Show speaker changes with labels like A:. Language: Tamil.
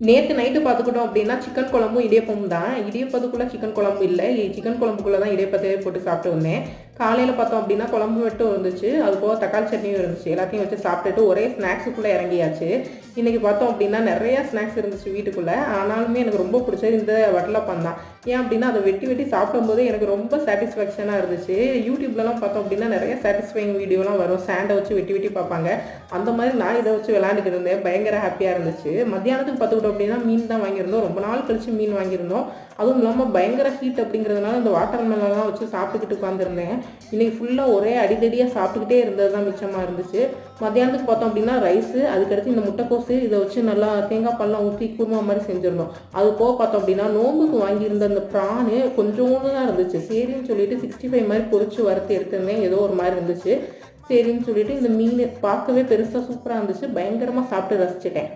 A: நேற்று நைட்டு பார்த்துக்கிட்டோம் அப்படின்னா சிக்கன் குழம்பும் இடியப்பமும் தான். இடியப்பத்துக்குள்ளே சிக்கன் குழம்பு இல்லை, சிக்கன் குழம்புக்குள்ளே தான் இடியப்பத்தையே போட்டு சாப்பிட்டு வந்தேன். காலையில் பார்த்தோம் அப்படின்னா குழம்பு மட்டும் இருந்துச்சு, அது போக தக்காளி சட்னியும் இருந்துச்சு. எல்லாத்தையும் வச்சு சாப்பிட்டுட்டு ஒரே ஸ்நாக்ஸுக்குள்ளே இறங்கியாச்சு. இன்றைக்கி பார்த்தோம் அப்படின்னா நிறையா ஸ்நாக்ஸ் இருந்துச்சு வீட்டுக்குள்ளே. ஆனாலுமே எனக்கு ரொம்ப பிடிச்சது இந்த வட்டலப்பம் தான். ஏன் அப்படின்னா அதை வெட்டி வெட்டி சாப்பிடும்போது எனக்கு ரொம்ப சாட்டிஸ்ஃபேக்ஷனாக இருந்துச்சு. யூடியூப்லலாம் பார்த்தோம் அப்படின்னா நிறைய சாட்டிஸ்ஃபைங் வீடியோலாம் வரும், சேண்டை வச்சு வெட்டி வெட்டி பார்ப்பாங்க. அந்த மாதிரி நான் இதை வச்சு விளையாண்டுக்கிட்டு இருந்தேன், பயங்கர ஹாப்பியாக இருந்துச்சு. மத்தியானத்துக்கு பார்த்துக்கிட்டோம் அப்படின்னா மீன் தான் வாங்கியிருந்தோம். ரொம்ப நாள் கழிச்சு மீன் வாங்கியிருந்தோம். அதுவும் இல்லாமல் பயங்கர ஹீட் அப்படிங்கிறதுனால இந்த வாட்டர் மெலன்லாம் வச்சு சாப்பிட்டுக்கிட்டு உட்காந்துருந்தேன். இன்றைக்கி ஃபுல்லாக ஒரே அடிதடியாக சாப்பிட்டுக்கிட்டே இருந்தது தான் மிச்சமாக இருந்துச்சு. மத்தியானத்துக்கு பார்த்தோம் அப்படின்னா ரைஸு, அதுக்கடுத்து இந்த முட்டைக்கோசு இதை வச்சு நல்லா தேங்காய் பால்லாம் ஊற்றி குருமா மாதிரி செஞ்சிருந்தோம். அது போக பார்த்தோம் அப்படின்னா நோம்புக்கு வாங்கியிருந்த அந்த ப்ரானு கொஞ்சோண்டு தான் இருந்துச்சு. சரின்னு சொல்லிட்டு 65 மாதிரி பொரிச்சு வறுத்து எடுத்திருந்தேன். ஏதோ ஒரு மாதிரி இருந்துச்சு. சரின்னு சொல்லிட்டு இந்த மீன் பார்க்கவே பெருசாக சூப்பராக இருந்துச்சு. பயங்கரமாக சாப்பிட்டு ரசிச்சிட்டேன்.